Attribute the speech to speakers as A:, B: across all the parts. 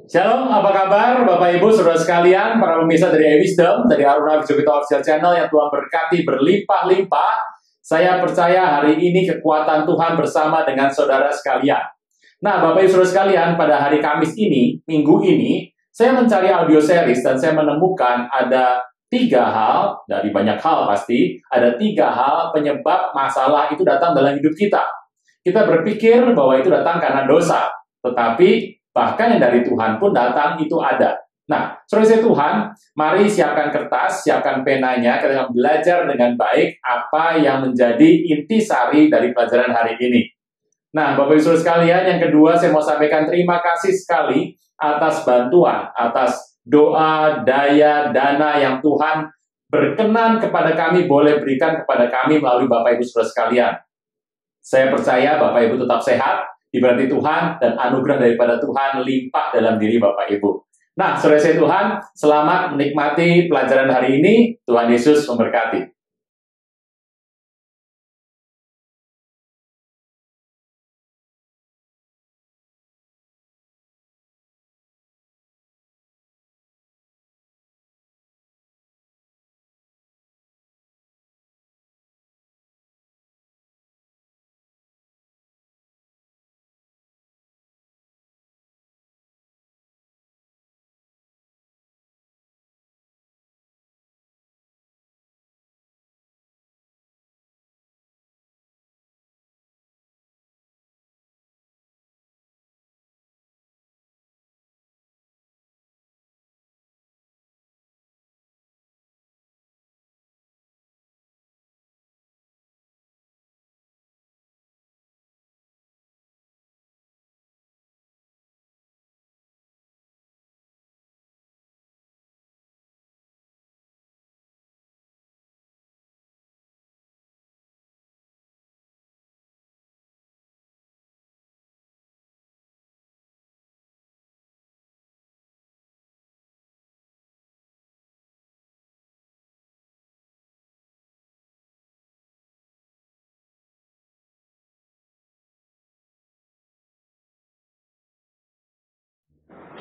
A: Shalom, apa kabar Bapak Ibu Saudara sekalian, para pemirsa dari Wisdom, dari Aruna Wijovito Official Channel yang Tuhan berkati berlimpah-limpah. Saya percaya hari ini kekuatan Tuhan bersama dengan saudara sekalian. Nah, Bapak Ibu Saudara sekalian, pada hari Kamis ini, minggu ini, saya mencari audio series dan saya menemukan ada 3 hal, dari banyak hal pasti, ada 3 hal penyebab masalah itu datang dalam hidup kita. Kita berpikir bahwa itu datang karena dosa, tetapi bahkan yang dari Tuhan pun datang itu ada. Nah, saudara Tuhan, mari siapkan kertas, siapkan penanya, kita akan belajar dengan baik apa yang menjadi intisari dari pelajaran hari ini. Nah, Bapak Ibu Saudara sekalian, yang kedua saya mau sampaikan terima kasih sekali atas bantuan, atas doa, daya, dana yang Tuhan berkenan kepada kami, boleh berikan kepada kami melalui Bapak Ibu Saudara sekalian. Saya percaya Bapak Ibu tetap sehat, diberkati Tuhan, dan anugerah daripada Tuhan limpah dalam diri Bapak Ibu. Nah, saudara saya Tuhan, selamat menikmati pelajaran hari ini. Tuhan Yesus memberkati.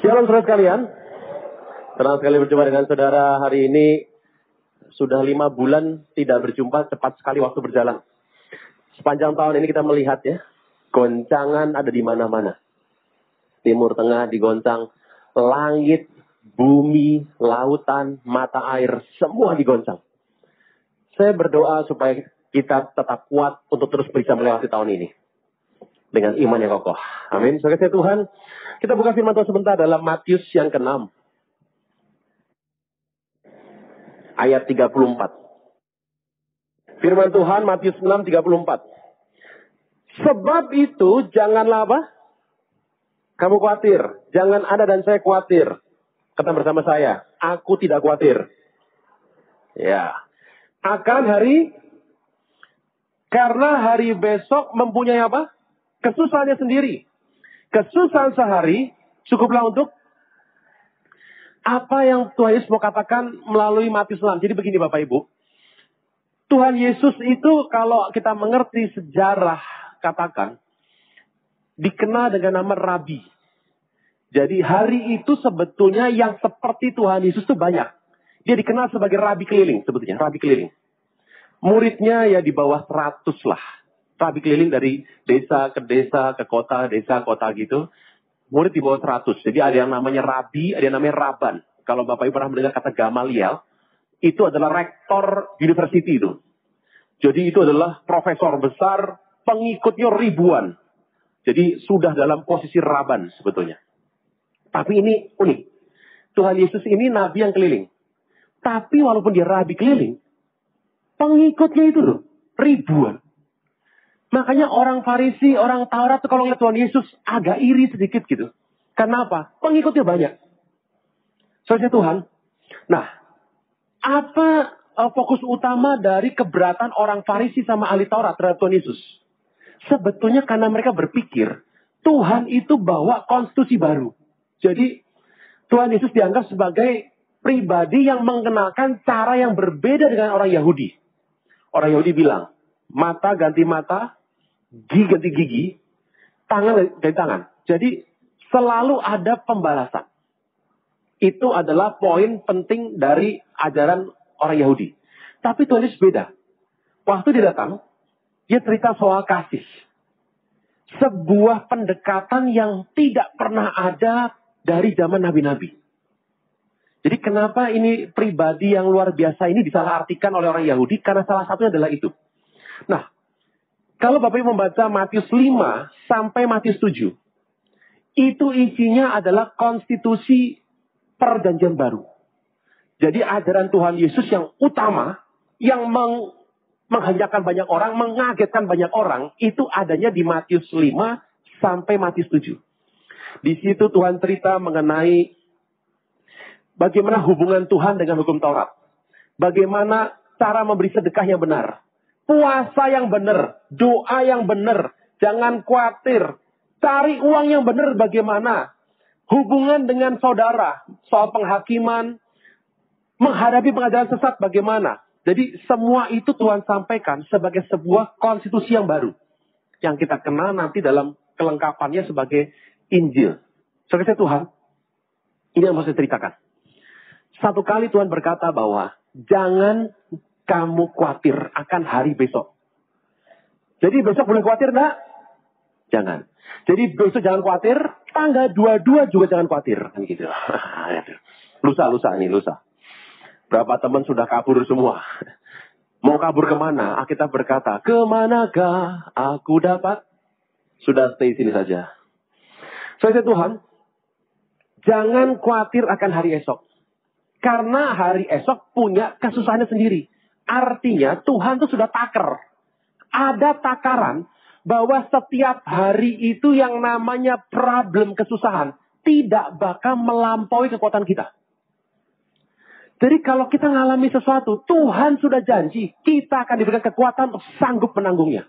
B: Shalom saudara sekalian, senang sekali berjumpa dengan saudara hari ini. Sudah 5 bulan tidak berjumpa, cepat sekali waktu berjalan. Sepanjang tahun ini kita melihat ya, goncangan ada di mana-mana. Timur Tengah digoncang, langit, bumi, lautan, mata air, semua digoncang. Saya berdoa supaya kita tetap kuat untuk terus bisa melewati tahun ini dengan iman yang kokoh. Amin. Sebagai Tuhan, kita buka firman Tuhan sebentar dalam Matius yang ke-6. Ayat 34. Firman Tuhan Matius 6:34. Sebab itu janganlah apa? Kamu khawatir. Jangan Anda dan saya khawatir. Kata bersama saya, aku tidak khawatir. Ya. Karena hari besok mempunyai apa? Kesusahannya sendiri. Kesusahan sehari cukuplah untuk apa yang Tuhan Yesus mau katakan melalui Matius 6. Jadi begini Bapak Ibu. Tuhan Yesus itu kalau kita mengerti sejarah katakan, dikenal dengan nama Rabi. Jadi hari itu sebetulnya yang seperti Tuhan Yesus itu banyak. Dia dikenal sebagai Rabi keliling sebetulnya. Rabi keliling. Muridnya ya di bawah 100 lah. Rabi keliling dari desa ke kota, desa kota gitu. Murid di bawah 100. Jadi ada yang namanya Rabi, ada yang namanya Raban. Kalau Bapak Ibu pernah mendengar kata Gamaliel, itu adalah rektor university itu. Jadi itu adalah profesor besar, pengikutnya ribuan. Jadi sudah dalam posisi Raban sebetulnya. Tapi ini unik. Tuhan Yesus ini nabi yang keliling. Tapi walaupun dia Rabi keliling, pengikutnya itu loh, ribuan. Makanya orang Farisi, orang Taurat itu kalau lihat Tuhan Yesus agak iri sedikit gitu. Kenapa? Pengikutnya banyak. Saudara Tuhan. Nah, apa fokus utama dari keberatan orang Farisi sama ahli Taurat terhadap Tuhan Yesus? Sebetulnya karena mereka berpikir Tuhan itu bawa konstitusi baru. Jadi Tuhan Yesus dianggap sebagai pribadi yang mengenalkan cara yang berbeda dengan orang Yahudi. Orang Yahudi bilang, mata ganti mata, gigi ganti gigi, tangan ganti tangan. Jadi selalu ada pembalasan. Itu adalah poin penting dari ajaran orang Yahudi. Tapi Tuhan Yesus beda. Waktu dia datang, dia cerita soal kasih. Sebuah pendekatan yang tidak pernah ada dari zaman nabi-nabi. Jadi kenapa ini pribadi yang luar biasa ini disalahartikan oleh orang Yahudi? Karena salah satunya adalah itu. Nah, kalau Bapak Ibu membaca Matius 5 sampai Matius 7, itu isinya adalah konstitusi perjanjian baru. Jadi ajaran Tuhan Yesus yang utama, yang menghenjakkan banyak orang, mengagetkan banyak orang, itu adanya di Matius 5 sampai Matius 7. Di situ Tuhan cerita mengenai bagaimana hubungan Tuhan dengan hukum Taurat. Bagaimana cara memberi sedekah yang benar. Puasa yang benar. Doa yang benar. Jangan khawatir. Cari uang yang benar bagaimana. Hubungan dengan saudara. Soal penghakiman. Menghadapi pengajaran sesat bagaimana. Jadi semua itu Tuhan sampaikan sebagai sebuah konstitusi yang baru. Yang kita kenal nanti dalam kelengkapannya sebagai Injil. Saudara Tuhan, ini yang mau saya ceritakan. Satu kali Tuhan berkata bahwa jangan kamu khawatir akan hari besok. Jadi besok boleh khawatir enggak? Jangan. Jadi besok jangan khawatir, tanggal 22 juga jangan khawatir. Gitu. Lusa. Berapa teman sudah kabur semua? Mau kabur kemana? Alkitab berkata, kemanakah aku dapat? Sudah stay sini saja. Saudara Tuhan, jangan khawatir akan hari esok. Karena hari esok punya kesusahannya sendiri. Artinya Tuhan itu sudah takar. Ada takaran bahwa setiap hari itu yang namanya problem kesusahan tidak bakal melampaui kekuatan kita. Jadi kalau kita ngalami sesuatu, Tuhan sudah janji kita akan diberikan kekuatan untuk sanggup menanggungnya.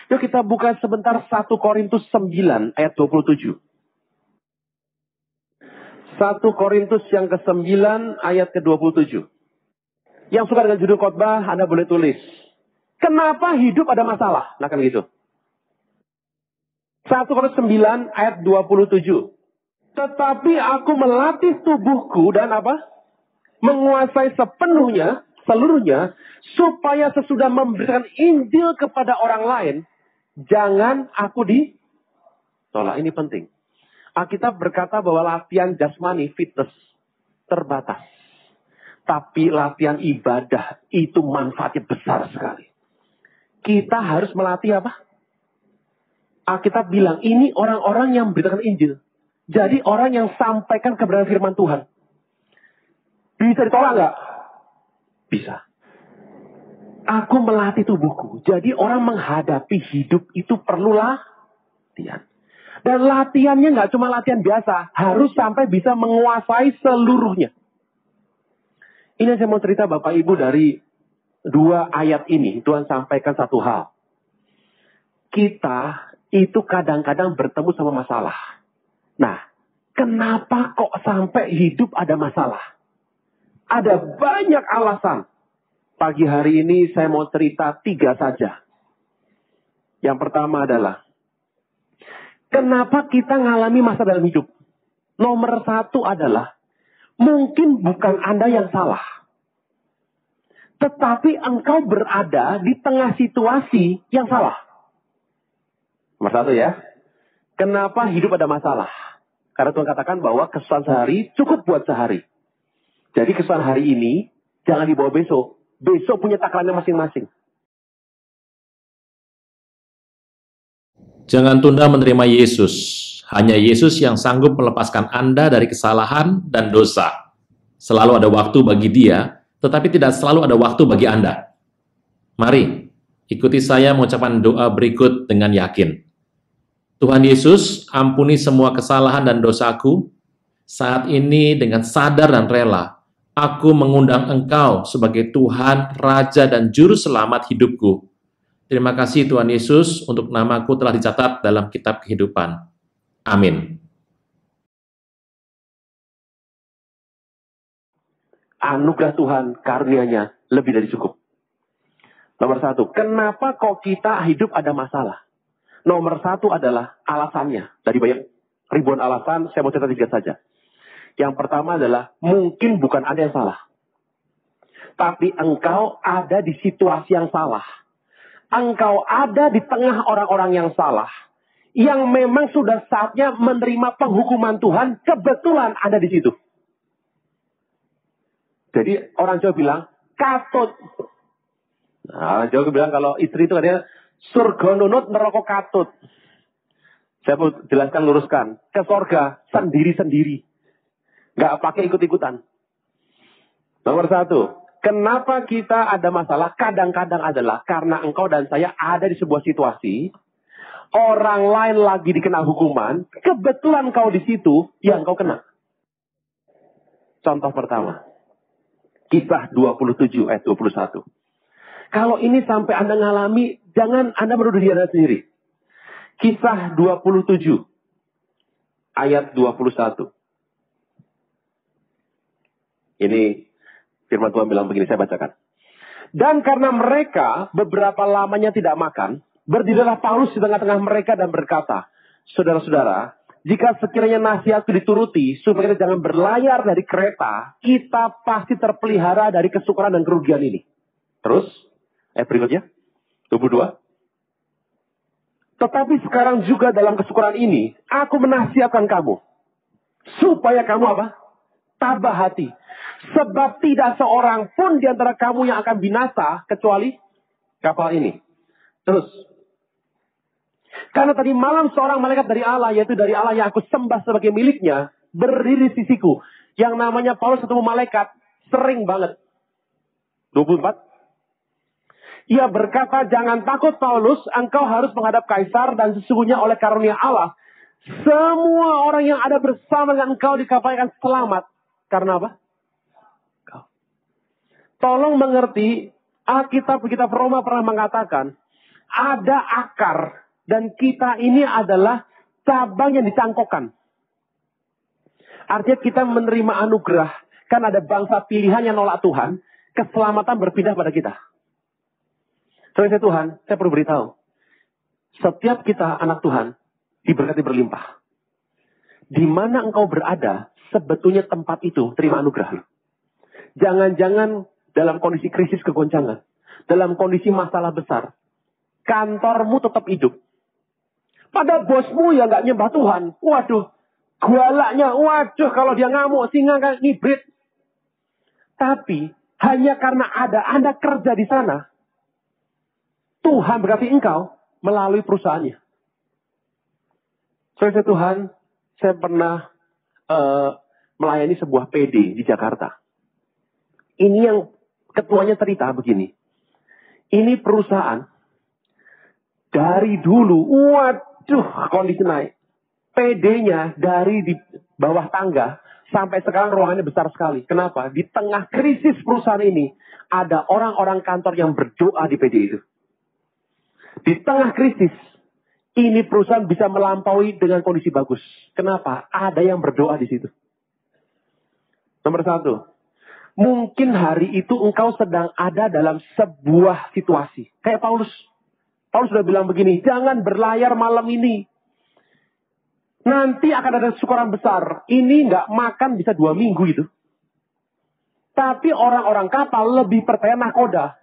B: Yuk kita buka sebentar 1 Korintus 9 ayat 27. 1 Korintus yang ke-9 ayat ke-27. Yang suka dengan judul khotbah, Anda boleh tulis. Kenapa hidup ada masalah? Nah kan gitu. 1 Korintus 9 ayat 27. Tetapi aku melatih tubuhku dan apa? Menguasai seluruhnya, supaya sesudah memberikan Injil kepada orang lain, jangan aku ditolak. Ini penting. Alkitab berkata bahwa latihan jasmani, fitness, terbatas. Tapi latihan ibadah itu manfaatnya besar sekali. Kita harus melatih apa? Alkitab bilang, ini orang-orang yang memberitakan Injil. Jadi orang yang sampaikan kebenaran firman Tuhan. Bisa ditolak nggak? Bisa. Aku melatih tubuhku. Jadi orang menghadapi hidup itu perlu latihan. Dan latihannya nggak cuma latihan biasa. Harus sampai bisa menguasai seluruhnya. Ini yang saya mau cerita Bapak Ibu dari 2 ayat ini. Tuhan sampaikan satu hal. Kita itu kadang-kadang bertemu sama masalah. Nah, kenapa kok sampai hidup ada masalah? Ada banyak alasan. Pagi hari ini saya mau cerita 3 saja. Yang pertama adalah, kenapa kita ngalami masalah dalam hidup? Nomor 1 adalah, mungkin bukan Anda yang salah. Tetapi engkau berada di tengah situasi yang salah. Nomor 1 ya. Kenapa hidup ada masalah? Karena Tuhan katakan bahwa kesusahan sehari cukup buat sehari. Jadi kesusahan hari ini jangan dibawa besok. Besok punya takarannya masing-masing.
A: Jangan tunda menerima Yesus. Hanya Yesus yang sanggup melepaskan Anda dari kesalahan dan dosa. Selalu ada waktu bagi Dia, tetapi tidak selalu ada waktu bagi Anda. Mari, ikuti saya mengucapkan doa berikut dengan yakin. Tuhan Yesus, ampuni semua kesalahan dan dosaku. Saat ini dengan sadar dan rela, aku mengundang Engkau sebagai Tuhan, Raja, dan Juru Selamat hidupku. Terima kasih Tuhan Yesus untuk namaku telah dicatat dalam kitab kehidupan. Amin.
B: Anugerah Tuhan, karunia-Nya lebih dari cukup. Nomor 1, kenapa kok kita hidup ada masalah? Nomor 1 adalah alasannya. Dari banyak ribuan alasan, saya mau cerita 3 saja. Yang pertama adalah, mungkin bukan Anda yang salah. Tapi engkau ada di situasi yang salah. Engkau ada di tengah orang-orang yang salah. Yang memang sudah saatnya menerima penghukuman Tuhan, kebetulan ada di situ. Jadi orang Jawa bilang, katut. Nah, orang Jawa bilang kalau istri itu katanya, surga nunut, neraka katut. Saya mau jelaskan, luruskan. Ke surga, sendiri-sendiri. Nggak pakai ikut-ikutan. Nomor satu, kenapa kita ada masalah? Kadang-kadang adalah karena engkau dan saya ada di sebuah situasi, orang lain lagi dikena hukuman, kebetulan kau di situ, yang kau kena. Contoh pertama, Kisah 27 ayat 21. Kalau ini sampai Anda ngalami, jangan Anda menuduh diri Anda sendiri. Kisah 27 ayat 21. Ini firman Tuhan bilang begini, saya bacakan. Dan karena mereka beberapa lamanya tidak makan, berdirilah Paulus di tengah-tengah mereka dan berkata, saudara-saudara, jika sekiranya nasihatku dituruti, supaya kita jangan berlayar dari kereta, kita pasti terpelihara dari kesukaran dan kerugian ini. Terus, berikutnya, 22. Tetapi sekarang juga dalam kesukaran ini, aku menasihatkan kamu, supaya kamu apa? Tabah hati. Sebab tidak seorang pun di antara kamu yang akan binasa, kecuali kapal ini. Terus. Karena tadi malam seorang malaikat dari Allah, yaitu dari Allah yang aku sembah sebagai miliknya, berdiri di sisiku. Yang namanya Paulus ketemu malaikat, sering banget. 24. Ia berkata, jangan takut Paulus, engkau harus menghadap Kaisar, dan sesungguhnya oleh karunia Allah, semua orang yang ada bersama dengan engkau di kapal akan selamat. Karena apa? Tolong mengerti, Alkitab Roma pernah mengatakan, ada akar, dan kita ini adalah cabang yang dicangkokkan. Artinya kita menerima anugerah, kan ada bangsa pilihan yang nolak Tuhan, keselamatan berpindah pada kita. Saudara Tuhan, saya perlu beritahu, setiap kita anak Tuhan, diberkati berlimpah. Di mana engkau berada, sebetulnya tempat itu terima anugerah. Jangan-jangan dalam kondisi krisis kegoncangan, dalam kondisi masalah besar, kantormu tetap hidup. Pada bosmu yang nggak nyembah Tuhan, waduh, galaknya, waduh kalau dia ngamuk, singa kayak ngibrit. Tapi hanya karena ada Anda kerja di sana, Tuhan berkati engkau melalui perusahaannya. Saudara Tuhan, saya pernah melayani sebuah PD di Jakarta. Ini yang ketuanya cerita begini. Ini perusahaan dari dulu, waduh kondisi naik. PD-nya dari di bawah tangga sampai sekarang ruangannya besar sekali. Kenapa? Di tengah krisis perusahaan ini ada orang-orang kantor yang berdoa di PD itu. Di tengah krisis, ini perusahaan bisa melampaui dengan kondisi bagus. Kenapa? Ada yang berdoa di situ. Nomor satu, mungkin hari itu engkau sedang ada dalam sebuah situasi. Kayak Paulus. Paulus sudah bilang begini, jangan berlayar malam ini. Nanti akan ada kesukaran besar. Ini nggak makan bisa 2 minggu itu. Tapi orang-orang kapal lebih percaya nahkoda.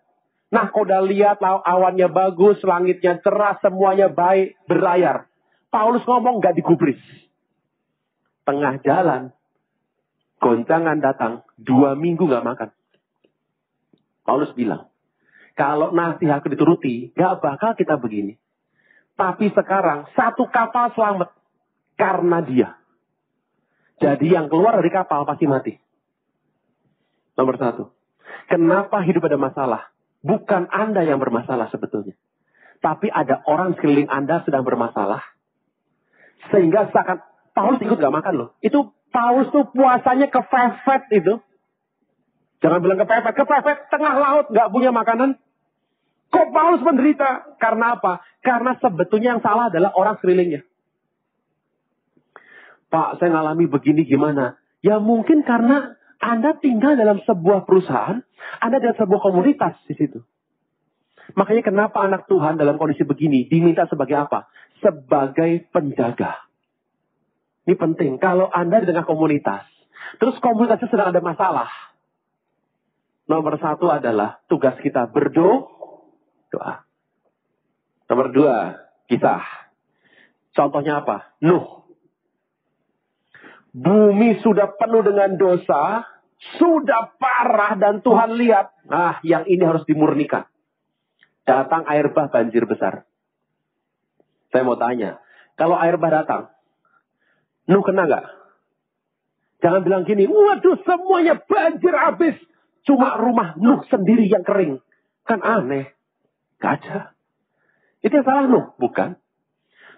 B: Nahkoda lihat awannya bagus, langitnya cerah, semuanya baik, berlayar. Paulus ngomong nggak digubris. Tengah jalan, goncangan datang, 2 minggu nggak makan. Paulus bilang, kalau nasihat dituruti, nggak bakal kita begini. Tapi sekarang, satu kapal selamat karena dia. Jadi yang keluar dari kapal pasti mati. Nomor satu, kenapa hidup ada masalah? Bukan Anda yang bermasalah sebetulnya. Tapi ada orang sekeliling Anda sedang bermasalah. Sehingga seakan Paulus ikut gak makan loh. Itu Paulus tuh puasanya kepepet itu. Jangan bilang kepepet tengah laut gak punya makanan. Kok Paulus menderita? Karena apa? Karena sebetulnya yang salah adalah orang sekelilingnya. Pak, saya ngalami begini gimana? Ya mungkin karena Anda tinggal dalam sebuah perusahaan, Anda dalam sebuah komunitas di situ. Makanya kenapa anak Tuhan dalam kondisi begini diminta sebagai apa? Sebagai penjaga. Ini penting. Kalau Anda di tengah komunitas, Terus komunitasnya sedang ada masalah. Nomor 1 adalah tugas kita berdoa. Nomor 2, kisah. Contohnya apa? Nuh. Bumi sudah penuh dengan dosa, sudah parah dan Tuhan lihat, yang ini harus dimurnikan. Datang air bah, banjir besar. Saya mau tanya, kalau air bah datang, Nuh kena nggak? Jangan bilang gini, waduh semuanya banjir habis. Cuma rumah Nuh sendiri yang kering. Kan aneh. Gak ada. Itu yang salah Nuh? Bukan.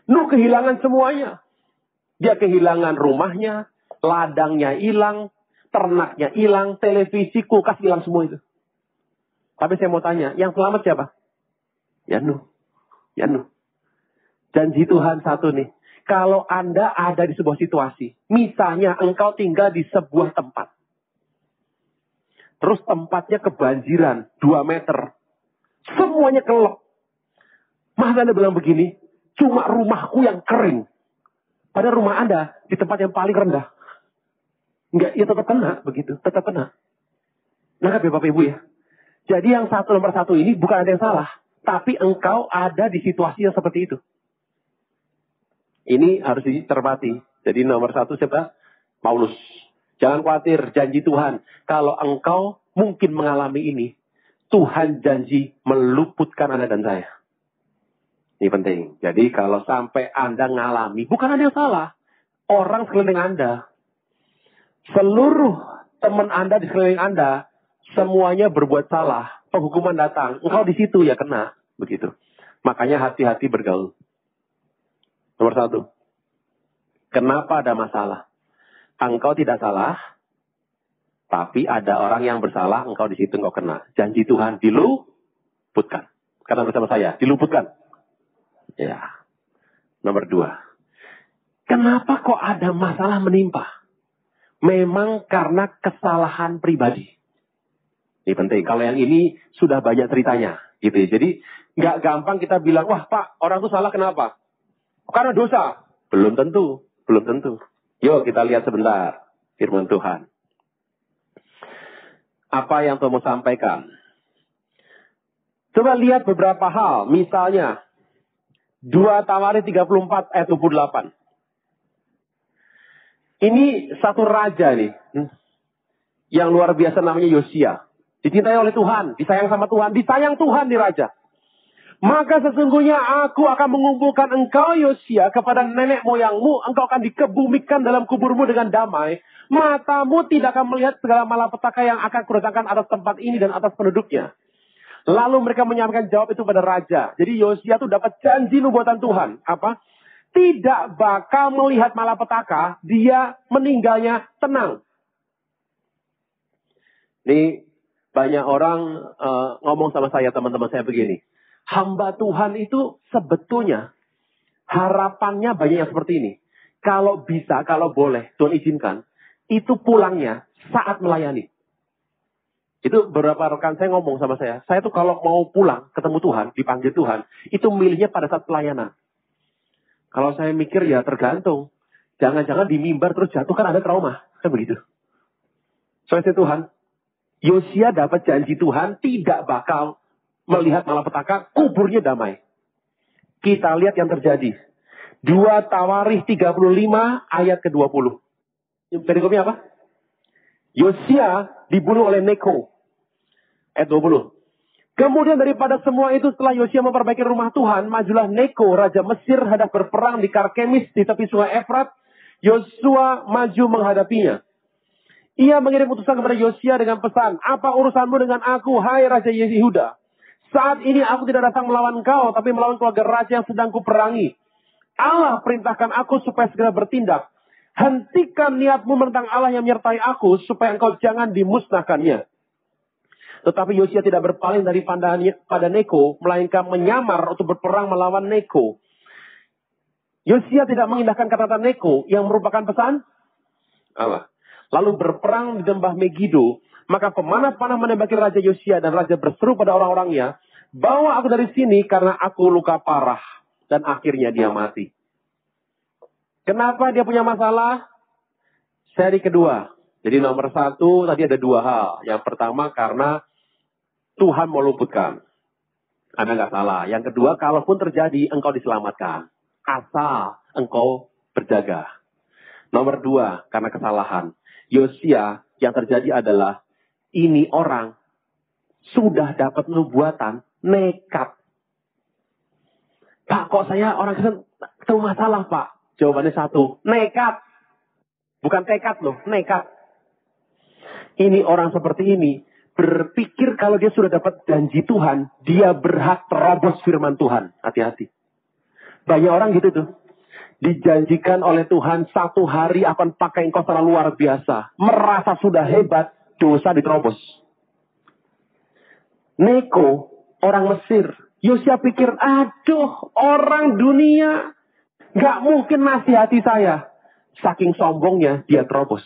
B: Nuh kehilangan semuanya. Dia kehilangan rumahnya, ladangnya hilang, ternaknya hilang, televisi, kulkas hilang semua itu. Tapi saya mau tanya, yang selamat siapa? Ya Nuh. Janji Tuhan satu nih. Kalau Anda ada di sebuah situasi, misalnya engkau tinggal di sebuah tempat. Terus tempatnya kebanjiran 2 meter. Semuanya kelop. Masa Anda bilang begini, cuma rumahku yang kering. Padahal rumah Anda di tempat yang paling rendah. Enggak, ya tetap kena begitu, tetap kena. Nangkap ya Bapak Ibu ya. Jadi yang nomor satu ini bukan ada yang salah, tapi engkau ada di situasi yang seperti itu. Ini harus dicermati. Jadi nomor 1 siapa? Paulus. Jangan khawatir, janji Tuhan. Kalau engkau mungkin mengalami ini, Tuhan janji meluputkan Anda dan saya. Ini penting. Jadi kalau sampai Anda ngalami, bukan ada yang salah. Orang sekeliling Anda, seluruh teman Anda di sekeliling Anda, semuanya berbuat salah. Penghukuman datang. Engkau di situ ya kena. Begitu. Makanya hati-hati bergaul. Nomor 1. Kenapa ada masalah? Engkau tidak salah, tapi ada orang yang bersalah, engkau di situ engkau kena. Janji Tuhan diluputkan. Karena bersama saya, diluputkan. Ya. Nomor 2. Kenapa kok ada masalah menimpa? Memang karena kesalahan pribadi. Ini penting. Kalau yang ini sudah banyak ceritanya. Gitu ya. Jadi nggak gampang kita bilang, wah Pak, orang itu salah kenapa? Karena dosa. Belum tentu. Yuk kita lihat sebentar firman Tuhan. Apa yang Tuhan mau sampaikan? Coba lihat beberapa hal. Misalnya, 2 Tawarik 34 ayat 28. Ini satu raja nih. Yang luar biasa namanya Yosia. Dicintai oleh Tuhan. Disayang sama Tuhan. Disayang Tuhan di raja. Maka sesungguhnya aku akan mengumpulkan engkau Yosia kepada nenek moyangmu. Engkau akan dikebumikan dalam kuburmu dengan damai. Matamu tidak akan melihat segala malapetaka yang akan kudatangkan atas tempat ini dan atas penduduknya. Lalu mereka menyampaikan jawab itu pada raja. Jadi Yosia itu dapat janji nubuatan Tuhan. Apa? Tidak bakal melihat malapetaka. Dia meninggalnya tenang. Ini banyak orang ngomong sama saya, teman-teman saya begini. Hamba Tuhan itu sebetulnya harapannya banyak yang seperti ini. Kalau bisa, kalau boleh, Tuhan izinkan, itu pulangnya saat melayani. Itu beberapa rekan saya ngomong sama saya tuh kalau mau pulang, ketemu Tuhan, dipanggil Tuhan, itu milihnya pada saat pelayanan. Kalau saya mikir ya tergantung. Jangan-jangan di mimbar terus jatuh kan ada trauma. Kan begitu. Soalnya Tuhan, Yosia dapat janji Tuhan tidak bakal melihat malapetaka, kuburnya damai. Kita lihat yang terjadi. 2 Tawarikh 35 ayat ke-20. Perikopnya apa? Yosia dibunuh oleh Neko. Ayat 20. Kemudian daripada semua itu setelah Yosia memperbaiki rumah Tuhan, majulah Neko, raja Mesir, hendak berperang di Karkemis di tepi sungai Efrat. Yosua maju menghadapinya. Ia mengirim utusan kepada Yosia dengan pesan, apa urusanmu dengan aku, hai Raja Yehuda? Saat ini aku tidak datang melawan kau, tapi melawan keluarga raja yang sedang kuperangi. Allah perintahkan aku supaya segera bertindak. Hentikan niatmu menentang Allah yang menyertai aku, supaya engkau jangan dimusnahkannya. Tetapi Yosia tidak berpaling dari pandangannya pada Neko, melainkan menyamar untuk berperang melawan Neko. Yosia tidak mengindahkan kata-kata Neko, yang merupakan pesan Allah. Lalu berperang di lembah Megido. Maka pemanah-panah menembaki Raja Yosia dan Raja berseru pada orang-orangnya, bawa aku dari sini karena aku luka parah. Dan akhirnya dia mati. Kenapa dia punya masalah? Seri kedua. Jadi nomor satu tadi ada dua hal. Yang pertama karena Tuhan mau luputkan. Anda nggak salah. Yang kedua, kalaupun terjadi, engkau diselamatkan. Asal engkau berjaga. Nomor dua, karena kesalahan. Yosia yang terjadi adalah, ini orang sudah dapat nubuatan, nekat. Pak, kok saya orang Kristen ketemu masalah, Pak? Jawabannya satu, nekat. Bukan tekad loh, nekat. Ini orang seperti ini, berpikir kalau dia sudah dapat janji Tuhan, dia berhak terobos firman Tuhan. Hati-hati. Banyak orang gitu tuh. Dijanjikan oleh Tuhan, satu hari akan pakai engkau secara luar biasa. Merasa sudah hebat, dosa diterobos. Neko, orang Mesir. Yosia pikir, aduh, orang dunia gak mungkin nasihati saya. Saking sombongnya, dia terobos.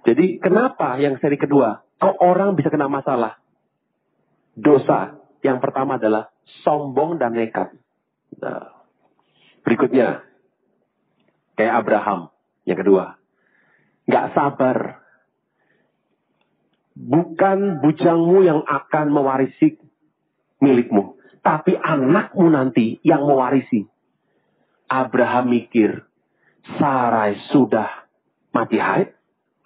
B: Jadi kenapa yang seri kedua, kok orang bisa kena masalah? Dosa. Yang pertama adalah sombong dan nekat. Nah, berikutnya, kayak Abraham. Yang kedua, nggak sabar. Bukan bujangmu yang akan mewarisi milikmu, tapi anakmu nanti yang mewarisi. Abraham mikir, Sarai sudah mati haid,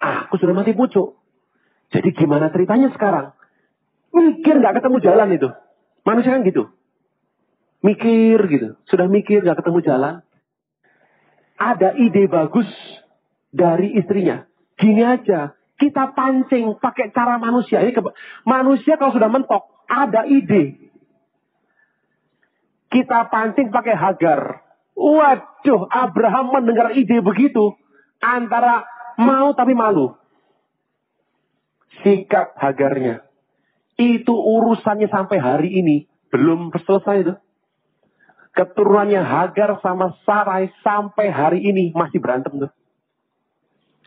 B: aku sudah mati pucuk. Jadi gimana ceritanya sekarang? Mikir nggak ketemu jalan itu. Manusia kan gitu. Mikir gitu. Sudah mikir nggak ketemu jalan. Ada ide bagus dari istrinya. Gini aja. Kita pancing pakai cara manusia. Ini manusia kalau sudah mentok. Ada ide. Kita pancing pakai Hagar. Waduh, Abraham mendengar ide begitu. Antara mau tapi malu. Sikap Hagarnya. Itu urusannya sampai hari ini. Belum selesai itu. Keturunannya Hagar sama Sarai sampai hari ini masih berantem tuh.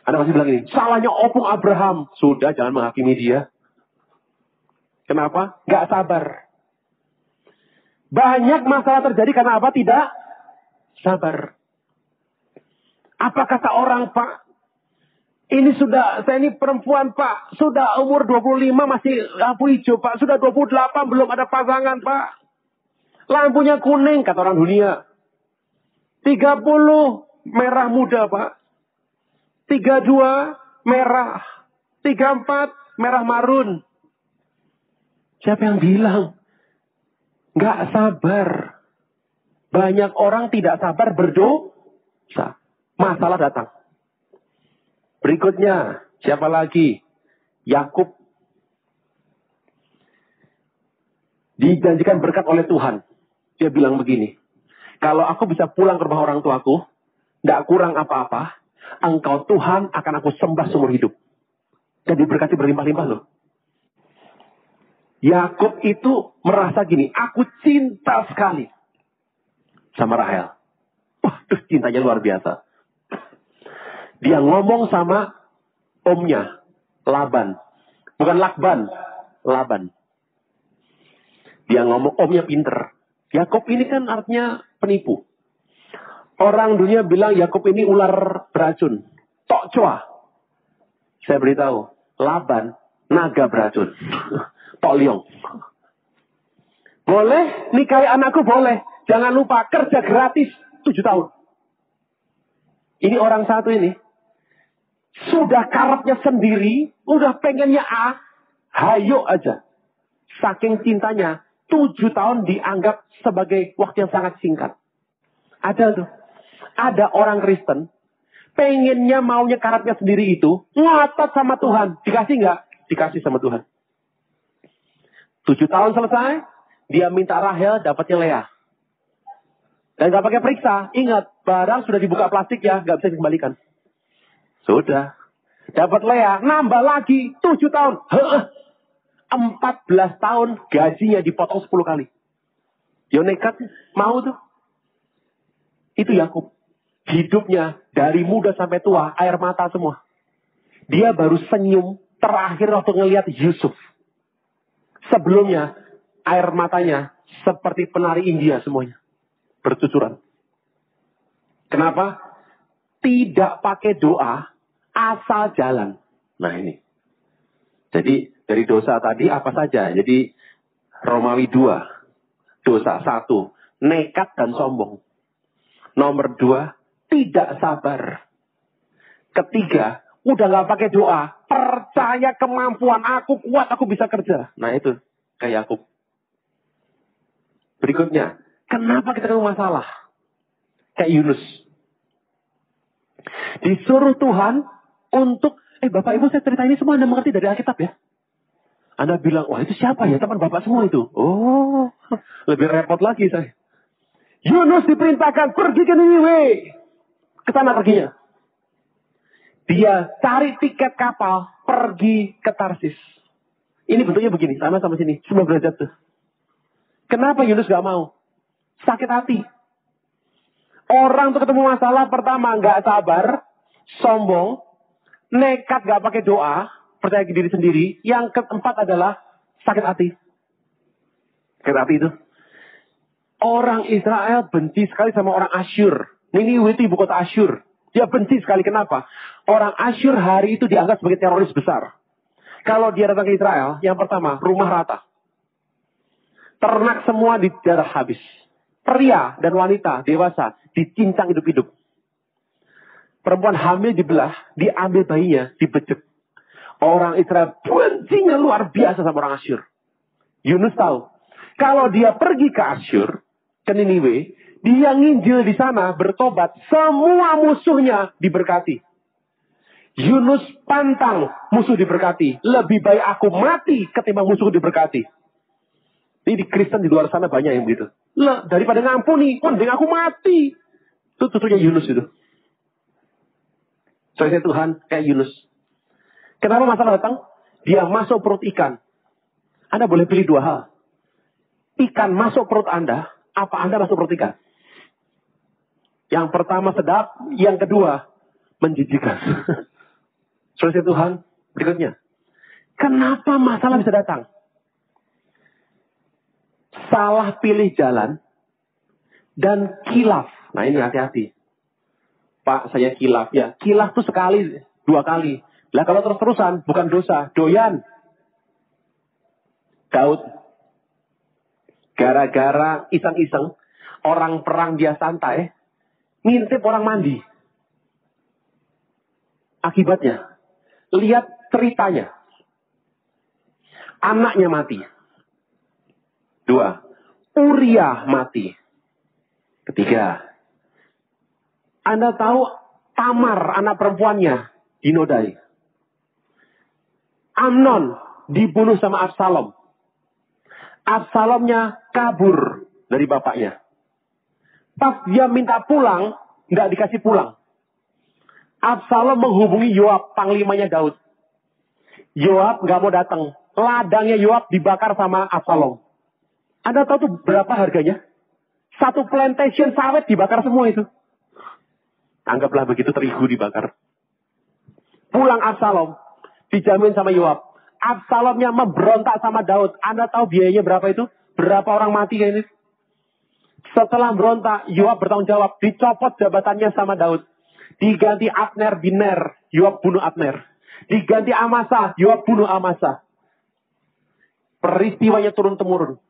B: Anda masih bilang ini, salahnya opung Abraham. Sudah, jangan menghakimi dia. Kenapa? Gak sabar. Banyak masalah terjadi karena apa? Tidak sabar. Apa kata orang, Pak? Ini sudah, saya ini perempuan, Pak. Sudah umur 25 masih lampu hijau, Pak. Sudah 28 belum ada pasangan, Pak. Lampunya kuning, kata orang dunia. 30 merah muda, Pak. 32 merah. 34 merah marun. Siapa yang bilang? Gak sabar. Banyak orang tidak sabar berdosa. Masalah datang. Berikutnya, siapa lagi? Yakub. Dijanjikan berkat oleh Tuhan. Dia bilang begini. Kalau aku bisa pulang ke rumah orang tuaku, gak kurang apa-apa. Engkau Tuhan akan aku sembah seumur hidup. Dan diberkati berlimpah-limpah loh. Yakub itu merasa gini, aku cinta sekali sama Rahel. Wah, terus cintanya luar biasa. Dia ngomong sama omnya, Laban. Bukan Lakban, Laban. Dia ngomong, omnya pinter. Yakub ini kan artinya penipu. Orang dunia bilang Yakub ini ular beracun. Tok coa. Saya beritahu, Laban naga beracun. Tok liong. Boleh nikahi anakku, boleh. Jangan lupa kerja gratis 7 tahun. Ini orang satu ini. Sudah karepnya sendiri, udah pengennya A, hayo aja. Saking cintanya, 7 tahun dianggap sebagai waktu yang sangat singkat. Ada tuh. Ada orang Kristen, pengennya maunya karepnya sendiri itu, ngotot sama Tuhan. Dikasih nggak? Dikasih sama Tuhan. 7 tahun selesai, dia minta Rahel, dapatnya Lea. Dan nggak pakai periksa. Ingat, barang sudah dibuka plastik ya, nggak bisa dikembalikan. Sudah. Dapat Lea, nambah lagi 7 tahun. 14 tahun gajinya dipotong 10 kali. Dia nekat, mau tuh. Itu Yakub. Hidupnya dari muda sampai tua, air mata semua. Dia baru senyum terakhir waktu ngelihat Yusuf. Sebelumnya, air matanya seperti penari India semuanya. Bercucuran. Kenapa? Tidak pakai doa, asal jalan. Nah ini. Jadi dari dosa tadi apa saja? Jadi Romawi 2. Dosa 1. Nekat dan sombong. Nomor 2. Tidak sabar. Ketiga. Udah gak pakai doa. Percaya kemampuan aku kuat, aku bisa kerja. Nah itu. Kayak Yakub. Berikutnya. Kenapa kita ketemu masalah? Kayak Yunus. Disuruh Tuhan untuk, Bapak Ibu saya cerita ini semua Anda mengerti dari Alkitab ya. Anda bilang, wah itu siapa ya teman Bapak semua itu? Oh, lebih repot lagi saya. Yunus diperintahkan pergi ke Niniwe. Ke sana perginya. Dia cari tiket kapal, pergi ke Tarsis. Ini bentuknya begini, sama sini, 9 derajat tuh. Kenapa Yunus gak mau? Sakit hati. Orang tuh ketemu masalah pertama gak sabar, sombong, nekat gak pakai doa, percaya diri sendiri. Yang keempat adalah sakit hati. Sakit hati itu. Orang Israel benci sekali sama orang Asyur. Niniwe itu ibu kota Asyur. Dia benci sekali. Kenapa? Orang Asyur hari itu dianggap sebagai teroris besar. Kalau dia datang ke Israel, yang pertama, rumah rata. Ternak semua di darah habis. Pria dan wanita dewasa dicincang hidup-hidup. Perempuan hamil dibelah, diambil bayinya, dibecek. Orang Israel bencinya luar biasa sama orang Asyur. Yunus tahu, kalau dia pergi ke Asyur, ke Niniwe, dia nginjil di sana, bertobat, semua musuhnya diberkati. Yunus pantang musuh diberkati. Lebih baik aku mati ketimbang musuh diberkati. Ini di Kristen di luar sana banyak yang begitu. Lah, daripada ngampuni, mending aku mati. Itu tuturnya Yunus itu. Soalnya Tuhan kayak Yunus. Kenapa masalah datang? Dia masuk perut ikan. Anda boleh pilih 2 hal. Ikan masuk perut Anda, apa Anda masuk perut ikan? Yang pertama sedap, yang kedua menjijikan. Soalnya Tuhan, berikutnya. Kenapa masalah bisa datang? Salah pilih jalan dan kilaf. Nah ini hati-hati. Pak, saya kilaf ya. Kilaf tuh sekali, 2 kali. Lah kalau terus-terusan bukan dosa, doyan. Daud. Gara-gara iseng-iseng, orang perang dia santai, ngintip orang mandi. Akibatnya, lihat ceritanya. Anaknya mati. 2. Uria mati. 3. Anda tahu Tamar, anak perempuannya, dinodai. Amnon dibunuh sama Absalom. Absalomnya kabur dari bapaknya. Pas dia minta pulang, nggak dikasih pulang. Absalom menghubungi Yoab, panglimanya Daud. Yoab nggak mau datang. Ladangnya Yoab dibakar sama Absalom. Anda tahu tuh berapa harganya? 1 plantation sawit dibakar semua itu. Anggaplah begitu terigu dibakar. Pulang Absalom. Dijamin sama Yoab. Absalomnya memberontak sama Daud. Anda tahu biayanya berapa itu? Berapa orang mati kayak ini? Setelah berontak, Yoab bertanggung jawab. Dicopot jabatannya sama Daud. Diganti Abner bin Ner. Yoab bunuh Abner. Diganti Amasa. Yoab bunuh Amasa. Peristiwanya turun-temurun.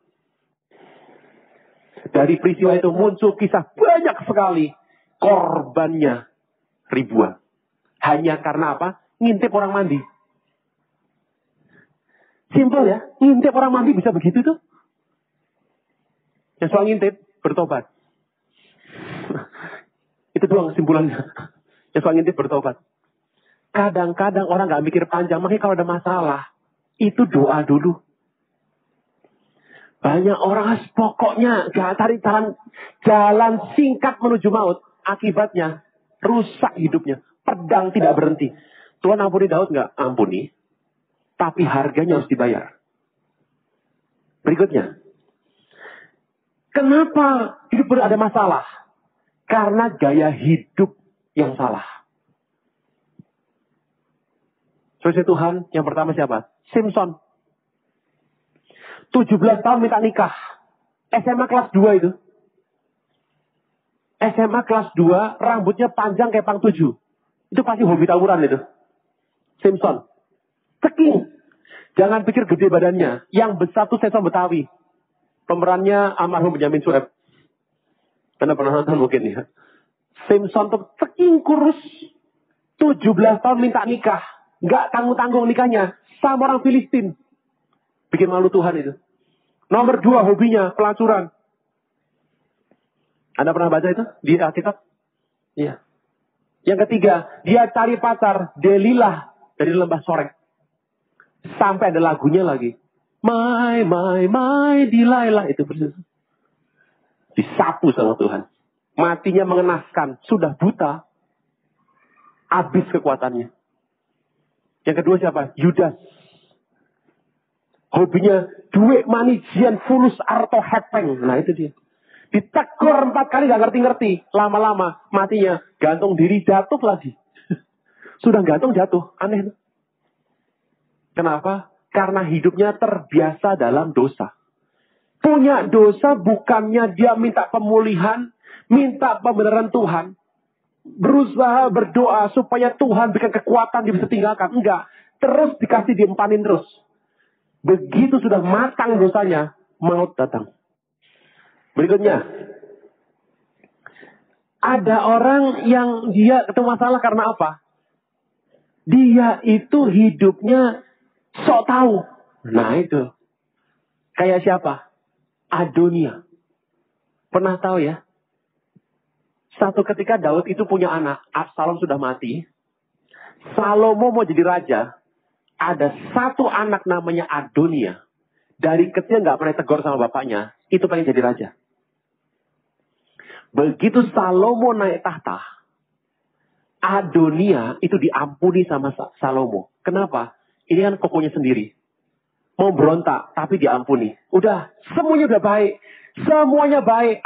B: Dari peristiwa itu muncul kisah banyak sekali. Korbannya ribuan. Hanya karena apa? Ngintip orang mandi. Simpel ya. Ngintip orang mandi bisa begitu tuh. Yang soal ngintip, bertobat. Itu doang kesimpulannya. Yang soal ngintip, bertobat. Kadang-kadang orang gak mikir panjang. Makanya kalau ada masalah, itu doa dulu. Banyak orang pokoknya gak cari jalan singkat menuju maut. Akibatnya rusak hidupnya. Pedang tidak berhenti. Tuhan ampuni Daud gak? Ampuni. Tapi harganya harus dibayar. Berikutnya. Kenapa hidup ada masalah? Karena gaya hidup yang salah. Saudara Tuhan, yang pertama siapa? Simpson. 17 tahun minta nikah. SMA kelas 2 itu. SMA kelas 2, rambutnya panjang kayak pang 7. Itu pasti hobi tawuran itu. Simpson. Ceking. Jangan pikir gede badannya. Yang besar tuh Simpson Betawi. Pemerannya almarhum Benyamin Sueb. Anda pernah nonton mungkin ya. Simpson tuh ceking kurus. 17 tahun minta nikah. Nggak tanggung-tanggung nikahnya. Sama orang Filistin. Bikin malu Tuhan itu. Nomor 2 hobinya pelacuran. Anda pernah baca itu di Alkitab? Iya. Yang ketiga, dia cari pacar Delilah dari lembah Sorek. Sampai ada lagunya lagi. My Delilah. Itu persis. Disapu sama Tuhan. Matinya mengenaskan. Sudah buta. Habis kekuatannya. Yang kedua siapa? Yudas. Hobinya duit manijian fulus arto hepeng. Nah itu dia. Ditegur 4 kali gak ngerti-ngerti. Lama-lama matinya gantung diri jatuh lagi. Sudah gantung jatuh. Aneh. Kenapa? Karena hidupnya terbiasa dalam dosa. Punya dosa bukannya dia minta pemulihan, minta pembenaran Tuhan. Berusaha berdoa supaya Tuhan berikan kekuatan dia bisa tinggalkan. Enggak. Terus dikasih diempanin terus. Begitu sudah matang dosanya, maut datang. Berikutnya. Ada orang yang dia ketemu masalah karena apa? Dia itu hidupnya sok tahu. Nah itu. Kayak siapa? Adonia. Pernah tahu ya? Satu ketika Daud itu punya anak. Absalom sudah mati. Salomo mau jadi raja. Ada satu anak namanya Adonia. Dari kecil gak pernah tegur sama bapaknya. Itu pengen jadi raja. Begitu Salomo naik tahta. Adonia itu diampuni sama Salomo. Kenapa? Ini kan kokonya sendiri. Mau berontak, tapi diampuni. Udah, semuanya udah baik. Semuanya baik.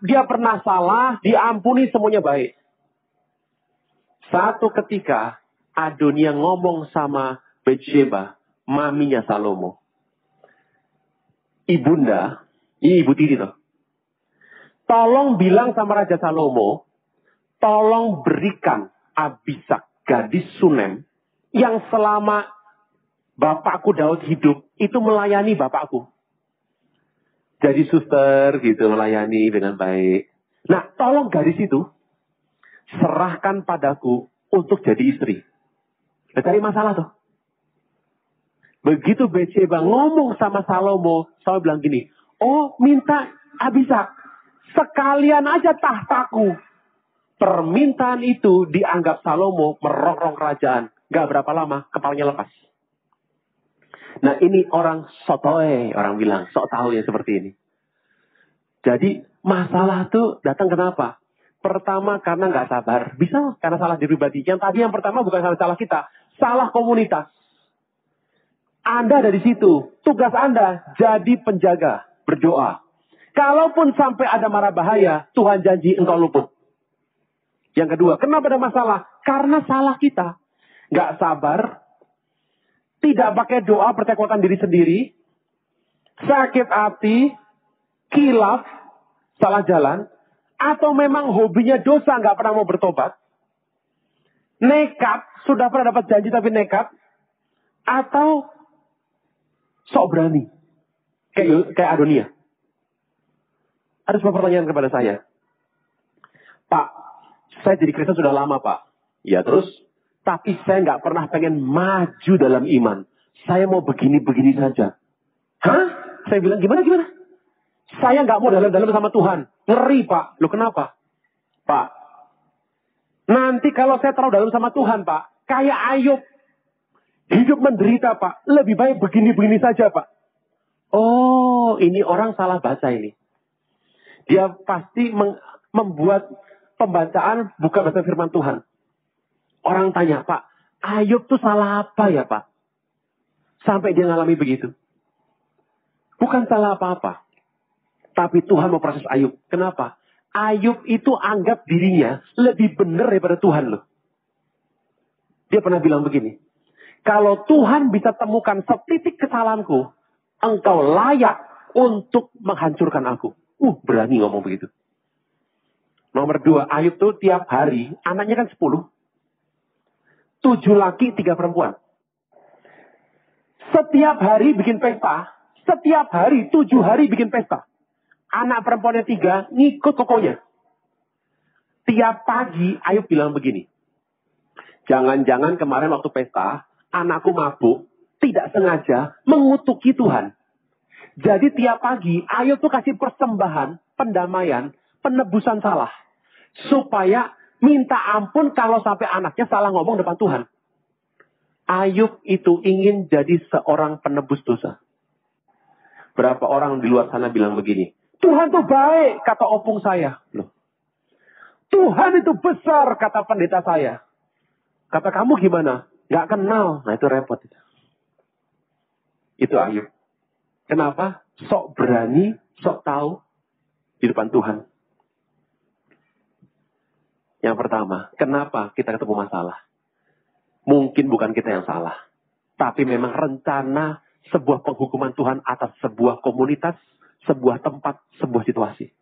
B: Dia pernah salah, diampuni, semuanya baik. Satu ketika, Adonia ngomong sama Betsheba, maminya Salomo. Ibunda, ini ibu tiri tuh. Tolong bilang sama Raja Salomo, tolong berikan Abisak, gadis Sunem, yang selama bapakku Daud hidup, itu melayani bapakku. Jadi suster gitu, melayani dengan baik. Nah, tolong gadis itu, serahkan padaku untuk jadi istri. Nah, cari masalah tuh. Begitu Betsheba ngomong sama Salomo, Salomo bilang gini, oh minta Abisak, sekalian aja tahtaku. Permintaan itu dianggap Salomo merongrong kerajaan. Gak berapa lama, kepalanya lepas. Nah ini orang sotoy, orang bilang, sok tahu ya seperti ini. Jadi masalah tuh datang kenapa? Pertama karena gak sabar. Bisa karena salah diri pribadi. Yang pertama bukan salah kita, salah komunitas. Anda dari situ, tugas Anda jadi penjaga, berdoa. Kalaupun sampai ada mara bahaya, Tuhan janji engkau luput. Yang kedua, kenapa ada masalah? Karena salah kita. Gak sabar, tidak pakai doa percekuatan diri sendiri, sakit hati, kilaf, salah jalan, atau memang hobinya dosa gak pernah mau bertobat, nekat, sudah pernah dapat janji tapi nekat, atau sok berani, kayak Adonia. Ada sebuah pertanyaan kepada saya. Pak, saya jadi Kristen sudah lama, Pak. Ya terus, tapi saya nggak pernah pengen maju dalam iman. Saya mau begini-begini saja. Hah? Saya bilang, gimana? Saya nggak mau dalam-dalam sama Tuhan. Ngeri, Pak. Loh kenapa? Pak, nanti kalau saya terlalu dalam sama Tuhan, Pak, kayak Ayub. Hidup menderita, Pak. Lebih baik begini-begini saja, Pak. Oh, ini orang salah baca ini. Dia pasti membuat pembacaan bukan bahasa firman Tuhan. Orang tanya, Pak, Ayub tuh salah apa ya, Pak? Sampai dia ngalami begitu. Bukan salah apa-apa. Tapi Tuhan mau proses Ayub. Kenapa? Ayub itu anggap dirinya lebih benar daripada Tuhan loh. Dia pernah bilang begini. Kalau Tuhan bisa temukan setitik kesalahanku, engkau layak untuk menghancurkan aku. Berani ngomong begitu. Nomor 2, Ayub tuh tiap hari, anaknya kan 10. 7 laki, 3 perempuan. Setiap hari bikin pesta. Setiap hari, 7 hari bikin pesta. Anak perempuannya 3, ngikut tokonya. Tiap pagi, Ayub bilang begini. Jangan-jangan kemarin waktu pesta, anakku mabuk, tidak sengaja mengutuki Tuhan. Jadi tiap pagi, Ayub tuh kasih persembahan, pendamaian, penebusan salah. Supaya minta ampun kalau sampai anaknya salah ngomong depan Tuhan. Ayub itu ingin jadi seorang penebus dosa. Berapa orang di luar sana bilang begini, Tuhan tuh baik, kata opung saya. Loh, Tuhan itu besar, kata pendeta saya. Kata kamu gimana? Gak kenal. Nah itu repot. Itu Ayub. Kenapa? Sok berani, sok tahu di depan Tuhan. Yang pertama, kenapa kita ketemu masalah? Mungkin bukan kita yang salah. Tapi memang rencana sebuah penghukuman Tuhan atas sebuah komunitas, sebuah tempat, sebuah situasi.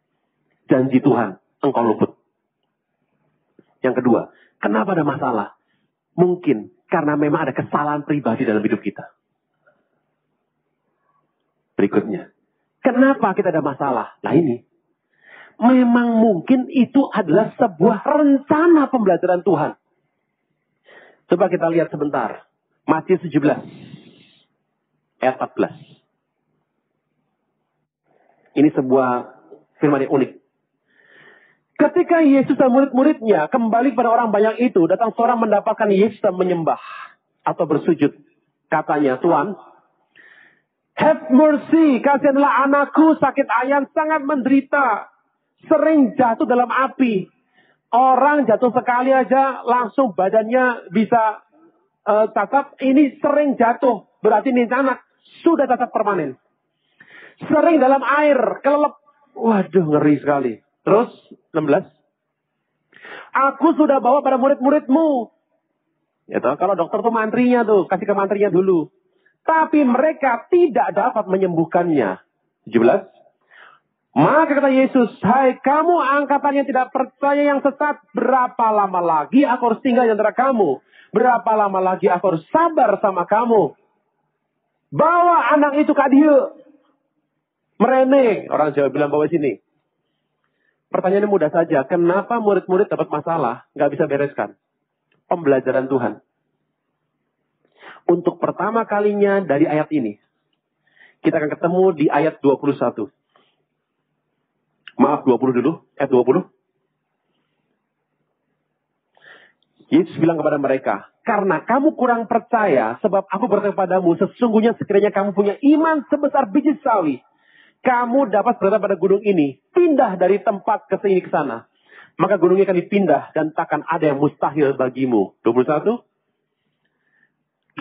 B: Janji Tuhan, engkau luput. Yang kedua, kenapa ada masalah? Mungkin karena memang ada kesalahan pribadi dalam hidup kita. Berikutnya, kenapa kita ada masalah? Nah ini, memang mungkin itu adalah sebuah rencana pembelajaran Tuhan. Coba kita lihat sebentar. Matius 17, ayat 14. Ini sebuah firman yang unik. Ketika Yesus dan murid-muridnya kembali kepada orang banyak itu, datang seorang mendapatkan Yesus dan menyembah atau bersujud. Katanya, Tuhan, have mercy, kasihanlah anakku sakit ayan, sangat menderita. Sering jatuh dalam api. Orang jatuh sekali aja langsung badannya bisa cacat. Ini sering jatuh, berarti ini anak sudah cacat permanen. Sering dalam air, kelelep. Waduh, ngeri sekali. Terus, 16. Aku sudah bawa pada murid-muridmu. Ya toh, kalau dokter tuh mantrinya tuh, kasih ke mantrinya dulu. Tapi mereka tidak dapat menyembuhkannya. 17. Maka kata Yesus, hai kamu angkatan yang tidak percaya yang sesat, berapa lama lagi aku harus tinggal di antara kamu? Berapa lama lagi aku harus sabar sama kamu? Bawa anak itu ke dia. Merene, orang Jawa bilang bawa sini. Pertanyaannya mudah saja, kenapa murid-murid dapat masalah, nggak bisa bereskan? Pembelajaran Tuhan. Untuk pertama kalinya dari ayat ini, kita akan ketemu di ayat 21. Maaf, 20 dulu, ayat 20. Yesus bilang kepada mereka, karena kamu kurang percaya, sebab aku berkata kepadamu, sesungguhnya sekiranya kamu punya iman sebesar biji sawi, kamu dapat berkata pada gunung ini, pindah dari tempat ke sini ke sana. Maka gunungnya akan dipindah dan takkan ada yang mustahil bagimu. 21.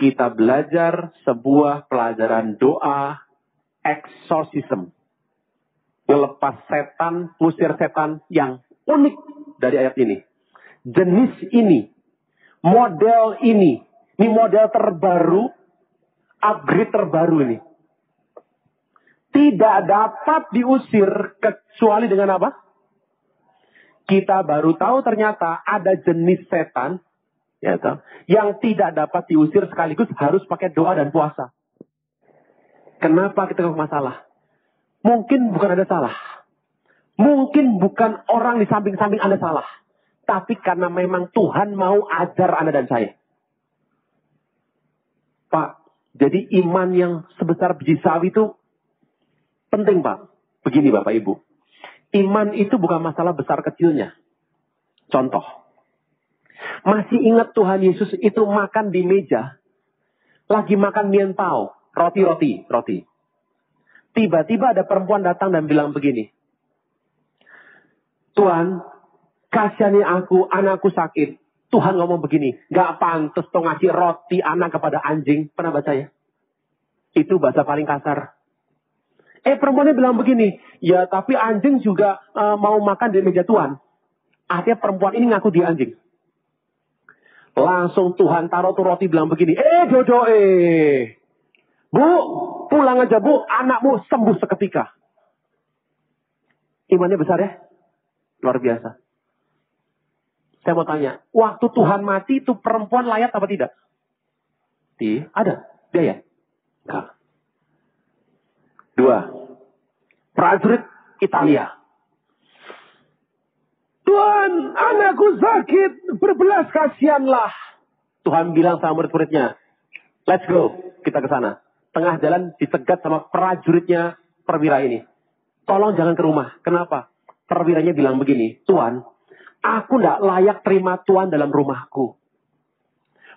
B: Kita belajar sebuah pelajaran doa exorcism. Melepas setan, musir setan yang unik dari ayat ini. Jenis ini, model ini model terbaru, upgrade terbaru ini. Tidak dapat diusir kecuali dengan apa? Kita baru tahu ternyata ada jenis setan ya toh, yang tidak dapat diusir sekaligus harus pakai doa dan puasa. Kenapa kita ketemu masalah? Mungkin bukan ada salah. Mungkin bukan orang di samping-samping Anda salah. Tapi karena memang Tuhan mau ajar Anda dan saya. Pak, jadi iman yang sebesar biji sawi itu penting, Pak. Begini Bapak Ibu. Iman itu bukan masalah besar kecilnya. Contoh. Masih ingat Tuhan Yesus itu makan di meja. Lagi makan mientao. Roti. Tiba-tiba ada perempuan datang dan bilang begini. Tuhan, kasihani aku, anakku sakit. Tuhan ngomong begini. Gak pantas tuh ngasih roti anak kepada anjing. Pernah baca ya? Itu bahasa paling kasar. Perempuannya bilang begini. Ya tapi anjing juga mau makan di meja Tuhan. Artinya perempuan ini ngaku dia anjing. Langsung Tuhan taruh tuh roti bilang begini. Jodoh Bu, pulang aja bu, anakmu sembuh seketika. Imannya besar ya? Luar biasa. Saya mau tanya, waktu Tuhan mati itu perempuan layak apa tidak? Ada, biaya. Enggak. 2. Prajurit Italia. Tuhan, anakku sakit, berbelas kasihanlah. Tuhan bilang sama murid-muridnya, let's go, kita ke sana. Tengah jalan dicegat sama prajuritnya perwira ini. Tolong jangan ke rumah. Kenapa? Perwiranya bilang begini, Tuhan, aku tidak layak terima Tuhan dalam rumahku.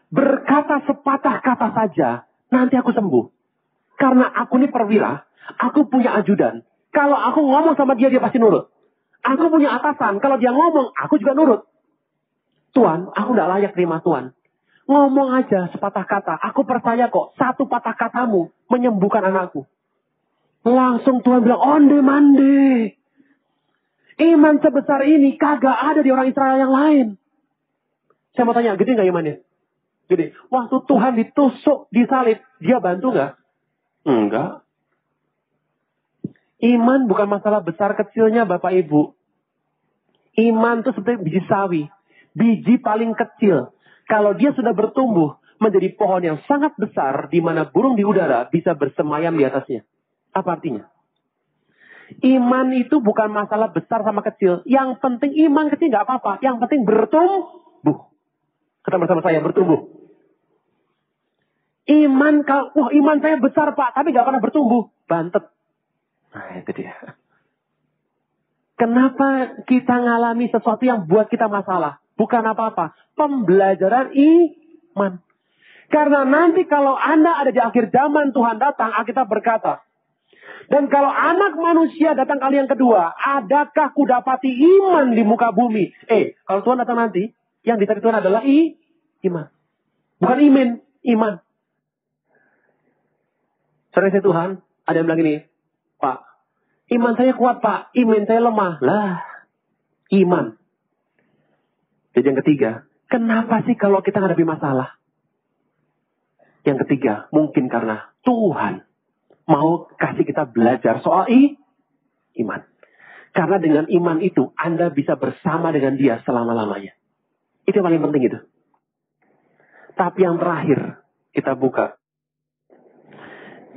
B: Berkata sepatah kata saja, nanti aku sembuh. Karena aku ini perwira, aku punya ajudan. Kalau aku ngomong sama dia, dia pasti nurut. Aku punya atasan, kalau dia ngomong, aku juga nurut. Tuhan, aku tidak layak terima Tuhan. Ngomong aja sepatah kata, aku percaya kok, satu patah katamu menyembuhkan anakku. Langsung Tuhan bilang, onde mande. Iman sebesar ini kagak ada di orang Israel yang lain. Saya mau tanya, gede gak imannya? Gede. Waktu Tuhan ditusuk, disalib, dia bantu gak? Enggak. Iman bukan masalah besar kecilnya Bapak Ibu. Iman itu seperti biji sawi. Biji paling kecil. Kalau dia sudah bertumbuh menjadi pohon yang sangat besar di mana burung di udara bisa bersemayam di atasnya. Apa artinya? Iman itu bukan masalah besar sama kecil. Yang penting iman kecil nggak apa-apa. Yang penting bertumbuh. Kata bersama saya, bertumbuh. Iman saya besar Pak, tapi nggak pernah bertumbuh. Bantet. Nah itu dia. Kenapa kita ngalami sesuatu yang buat kita masalah? Bukan apa-apa. Pembelajaran iman. Karena nanti kalau Anda ada di akhir zaman Tuhan datang, Alkitab berkata. Dan kalau anak manusia datang kali yang kedua, adakah kudapati iman di muka bumi? Kalau Tuhan datang nanti, yang dicari Tuhan adalah iman. Bukan iman. Saudara saya Tuhan, ada yang bilang gini, Pak, iman saya kuat Pak, iman saya lemah. Lah, iman. Jadi yang ketiga, kenapa sih kalau kita hadapi masalah? Yang ketiga, mungkin karena Tuhan mau kasih kita belajar soal iman. Karena dengan iman itu, Anda bisa bersama dengan dia selama-lamanya. Itu yang paling penting itu. Tapi yang terakhir, kita buka.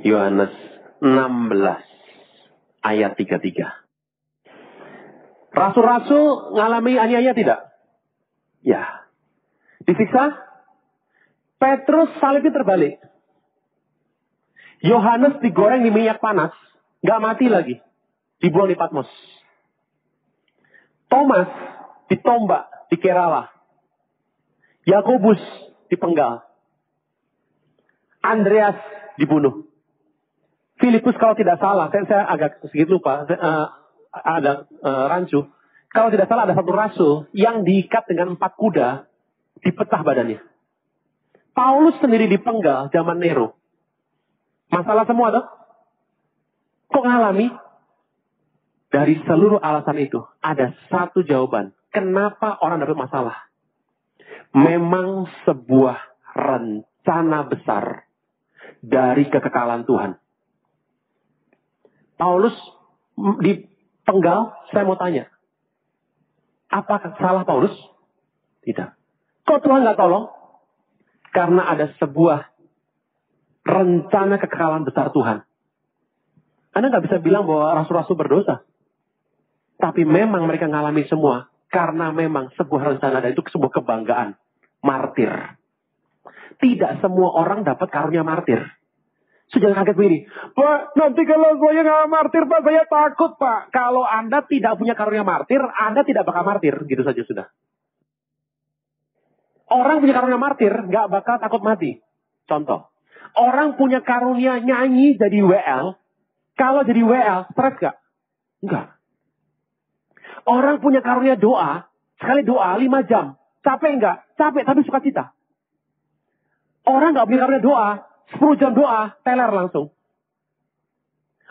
B: Yohanes 16 ayat 33. Rasul-rasul ngalami aniaya tidak? Ya. Disiksa? Petrus salibnya terbalik. Yohanes digoreng di minyak panas. Gak mati lagi. Dibuang di Patmos. Thomas ditombak di Kerala. Yakobus dipenggal. Andreas dibunuh. Filipus kalau tidak salah, saya agak sedikit lupa, ada rancu. Kalau tidak salah ada satu rasul yang diikat dengan 4 kuda, dipecah badannya. Paulus sendiri dipenggal zaman Nero. Masalah semua tuh. Kok ngalami? Dari seluruh alasan itu, ada satu jawaban. Kenapa orang dapat masalah? Memang sebuah rencana besar dari kekekalan Tuhan. Paulus dipenggal, saya mau tanya. Apakah salah Paulus? Tidak. Kok Tuhan nggak tolong? Karena ada sebuah rencana kekekalan besar Tuhan. Anda nggak bisa bilang bahwa rasul-rasul berdosa. Tapi memang mereka ngalami semua. Karena memang sebuah rencana dan itu sebuah kebanggaan. Martir. Tidak semua orang dapat karunia martir. Sudah kaget begini. Pak, nanti kalau saya nggak martir, Pak, saya takut, Pak. Kalau Anda tidak punya karunia martir, Anda tidak bakal martir. Gitu saja sudah. Orang punya karunia martir, nggak bakal takut mati. Contoh. Orang punya karunia nyanyi jadi WL. Kalau jadi WL, stres nggak? Enggak. Orang punya karunia doa, sekali doa 5 jam. Capek nggak? Capek, tapi suka cita. Orang nggak punya karunia doa, 10 jam doa, teler langsung.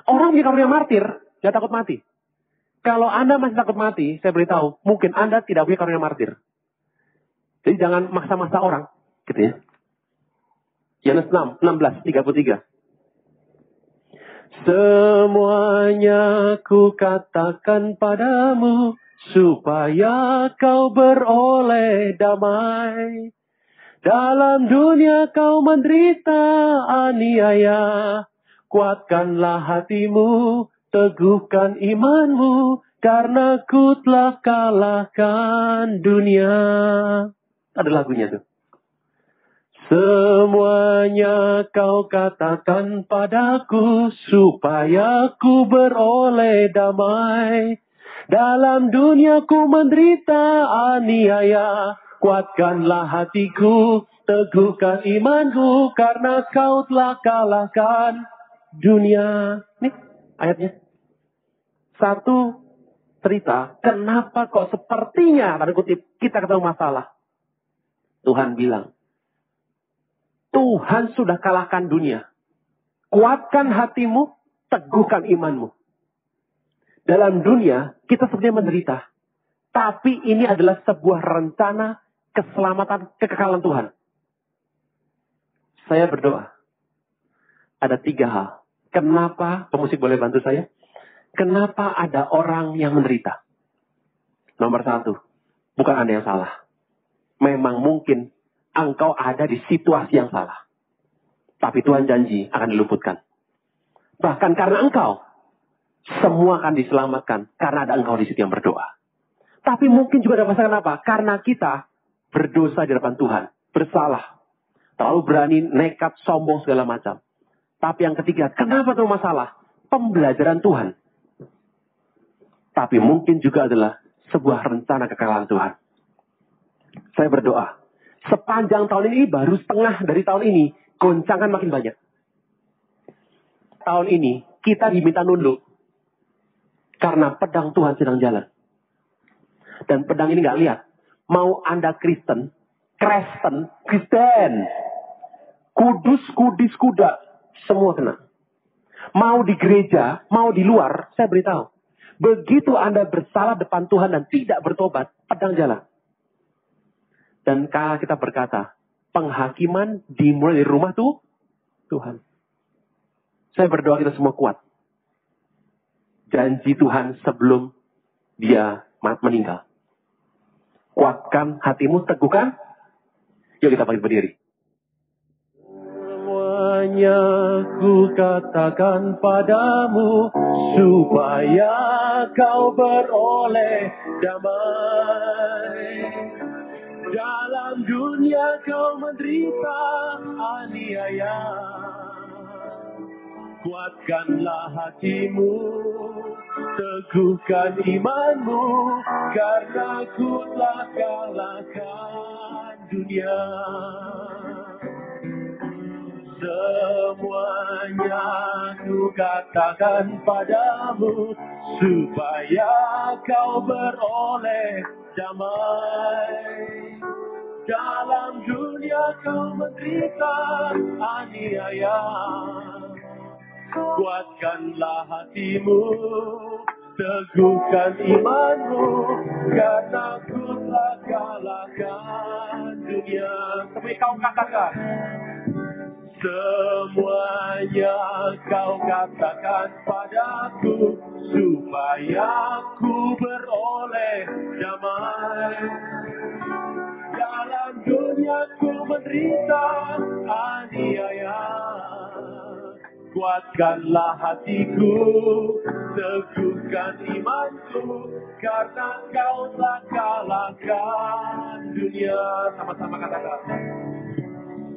B: Orang punya karunia martir, nggak takut mati. Kalau Anda masih takut mati, saya beritahu, mungkin Anda tidak punya karunia martir. Jadi jangan maksa-maksa orang, gitu ya. Yohanes 16:33. Semuanya ku katakan padamu, supaya kau beroleh damai. Dalam dunia kau menderita aniaya, kuatkanlah hatimu, teguhkan imanmu, karena ku telah kalahkan dunia. Ada lagunya tuh. Semuanya kau katakan padaku, supaya ku beroleh damai. Dalam dunia ku menderita aniaya, kuatkanlah hatiku, teguhkan imanku, karena kau telah kalahkan dunia. Nih ayatnya. Satu cerita, kenapa kok sepertinya, tanda kutip, kita ketemu masalah. Tuhan bilang, Tuhan sudah kalahkan dunia. Kuatkan hatimu, teguhkan imanmu. Dalam dunia, kita sebenarnya menderita. Tapi ini adalah sebuah rencana keselamatan, kekekalan Tuhan. Saya berdoa. Ada 3 hal. Kenapa, pemusik boleh bantu saya? Kenapa ada orang yang menderita? Nomor 1, bukan Anda yang salah. Memang mungkin engkau ada di situasi yang salah. Tapi Tuhan janji akan diluputkan. Bahkan karena engkau, semua akan diselamatkan. Karena ada engkau di situ yang berdoa. Tapi mungkin juga ada masalah kenapa? Karena kita berdosa di hadapan Tuhan. Bersalah. Terlalu berani, nekat, sombong, segala macam. Tapi yang ketiga, kenapa itu masalah? Pembelajaran Tuhan. Tapi mungkin juga adalah sebuah rencana kekekalan Tuhan. Saya berdoa. Sepanjang tahun ini, baru setengah dari tahun ini, goncangan makin banyak. Tahun ini, kita diminta nunduk. Karena pedang Tuhan sedang jalan. Dan pedang ini nggak lihat. Mau Anda Kristen, Kudus, Kudis, Kuda, semua kena. Mau di gereja, mau di luar, saya beritahu. Begitu Anda bersalah depan Tuhan dan tidak bertobat, pedang jalan. Dan kalau kita berkata, penghakiman dimulai dari rumah Tuhan. Saya berdoa kita semua kuat. Janji Tuhan sebelum dia meninggal. Kuatkan hatimu, teguhkan. Yuk kita berdiri. Semuanya ku katakan padamu, supaya kau beroleh damai. Dalam dunia kau menderita aniaya. Kuatkanlah hatimu, teguhkan imanmu, karena ku telah kalahkan dunia. Semuanya ku katakan padamu, supaya kau beroleh damai. Dalam dunia kau menderita aniaya. Kuatkanlah hatimu, teguhkan imanmu, karena ku telah kalahkan dunia. Tapi kau katakan, semuanya kau katakan padaku, supaya ku beroleh damai. Dalam dunia ku menderita aniaya. Kuatkanlah hatiku, teguhkan imanku, karena kau telah kalahkan dunia. Sama-sama katakan.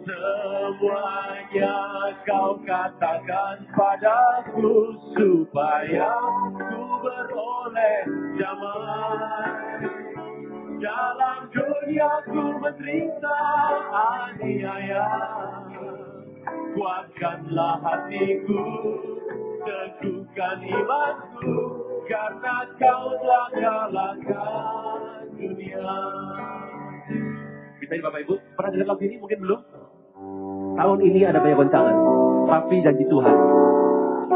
B: Semuanya kau katakan padaku, supaya ku beroleh damai. Dalam dunia ku menderita aniaya. Kuatkanlah hatiku, teguhkan imanku, karena kau telah kalahkan dunia. Bisa ini Bapak Ibu, pernah dengar lagu ini? Mungkin belum. Tahun ini ada banyak goncangan, tapi janji Tuhan,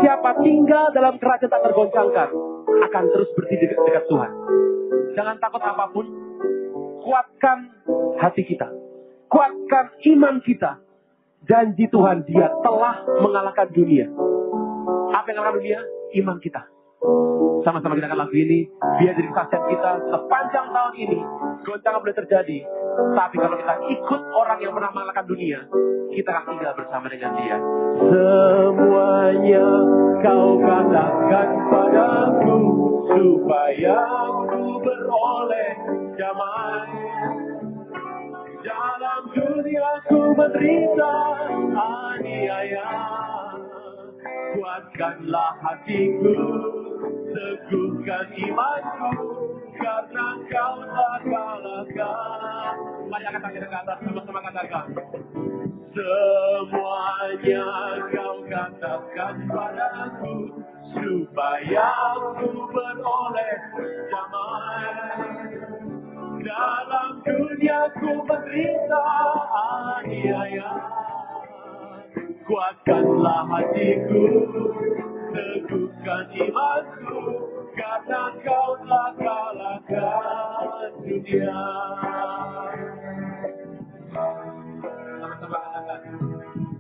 B: siapa tinggal dalam kerajaan tak tergoncangkan, akan terus berdiri dekat Tuhan. Jangan takut apapun, kuatkan hati kita, kuatkan iman kita. Janji Tuhan, dia telah mengalahkan dunia. Apa yang mengalahkan dunia? Iman kita. Sama-sama kita akan lagu ini. Biar jadi kesaksian kita sepanjang tahun ini. Goncangan boleh terjadi. Tapi kalau kita ikut orang yang pernah mengalahkan dunia, kita akan tinggal bersama dengan dia. Semuanya kau katakan padaku, supaya ku beroleh damai. Dalam dunia ku menderita aniaya, kuatkanlah hatiku, teguhkan imanku, karena kau tak kalahkan. Mari kita ke atas, sama-sama katakan. Semuanya kau katakan padaku, supaya ku beroleh damai. Dalam dunia ku menderita aniaya, kuatkanlah hatiku, teguhkan imanku, karena kau telah kalahkan dunia. Sama-sama katakan.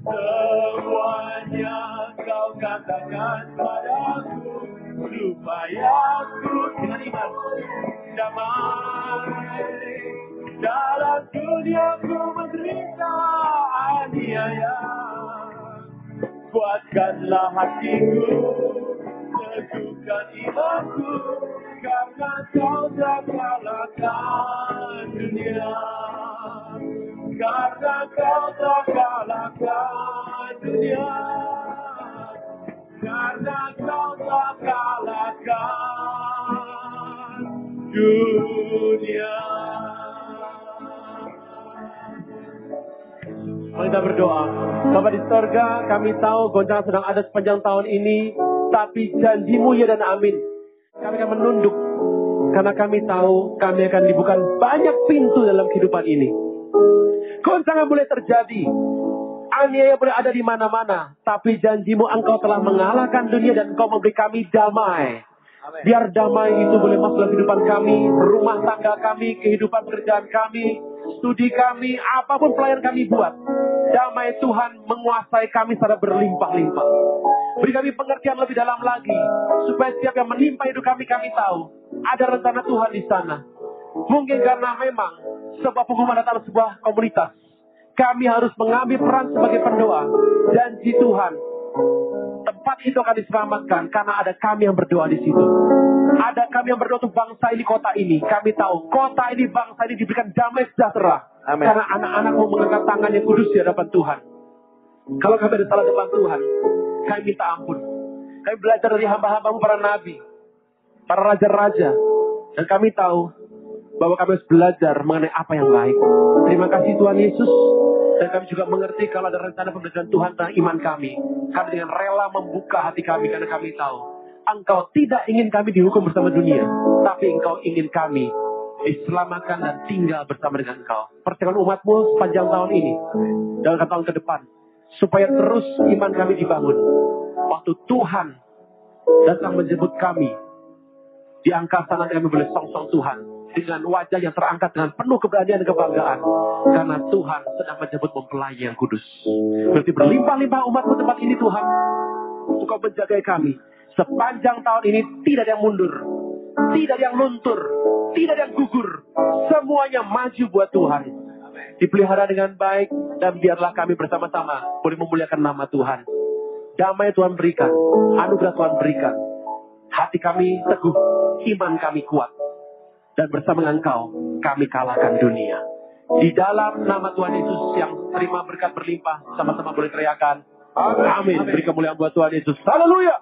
B: Semuanya kau katakan padaku, supaya ku dengan iman damai. Dalam dunia ku menderita aniaya, kuatkanlah hatiku, teguhkan imanku, karena kau tak kalahkan dunia. Karena kau tak kalahkan dunia. Karena kau tak kalahkan dunia. Mari kita berdoa. Bapa di sorga, kami tahu goncangan sedang ada sepanjang tahun ini, tapi janji-Mu ya dan amin. Kami akan menunduk, karena kami tahu kami akan dibuka banyak pintu dalam kehidupan ini. Goncangan boleh terjadi, aniaya boleh ada di mana-mana, tapi janji-Mu Engkau telah mengalahkan dunia dan Engkau memberi kami damai. Biar damai itu boleh masuk dalam kehidupan kami, rumah tangga kami, kehidupan pekerjaan kami, studi kami, apapun pelayan kami buat. Damai Tuhan menguasai kami secara berlimpah-limpah. Beri kami pengertian lebih dalam lagi, supaya setiap yang menimpa hidup kami, kami tahu ada rencana Tuhan di sana. Mungkin karena memang sebuah pengumuman datang sebuah komunitas, kami harus mengambil peran sebagai pendoa. Janji Tuhan, tempat itu akan diselamatkan karena ada kami yang berdoa di situ. Ada kami yang berdoa untuk bangsa ini, kota ini. Kami tahu kota ini, bangsa ini diberikan damai sejahtera. Amen. Karena anak-anakmu mengangkat tangan yang kudus di hadapan Tuhan. Kalau kami ada salah depan Tuhan, kami minta ampun. Kami belajar dari hamba-hambamu para nabi, para raja-raja, dan kami tahu bahwa kami harus belajar mengenai apa yang baik. Terima kasih Tuhan Yesus. Dan kami juga mengerti kalau ada rencana pemberian Tuhan tentang iman kami. Kami dengan rela membuka hati kami karena kami tahu Engkau tidak ingin kami dihukum bersama dunia, tapi Engkau ingin kami diselamatkan dan tinggal bersama dengan Engkau. Percayakan umat-Mu sepanjang tahun ini dan tahun ke depan, supaya terus iman kami dibangun. Waktu Tuhan datang menjemput kami di angkasa, nanti kami boleh song-song Tuhan dengan wajah yang terangkat dengan penuh keberanian dan kebanggaan, karena Tuhan sedang menjemput mempelai yang kudus. Berarti berlimpah-limpah umat-Mu tempat ini Tuhan, untuk Kau menjaga kami sepanjang tahun ini. Tidak ada yang mundur, tidak ada yang luntur, tidak ada yang gugur. Semuanya maju buat Tuhan. Dipelihara dengan baik, dan biarlah kami bersama-sama boleh memuliakan nama Tuhan. Damai Tuhan berikan, anugerah Tuhan berikan. Hati kami teguh, iman kami kuat, dan bersama dengan Engkau kami kalahkan dunia. Di dalam nama Tuhan Yesus yang terima berkat berlimpah, sama-sama boleh teriakan amin. Beri kemuliaan buat Tuhan Yesus. Haleluya.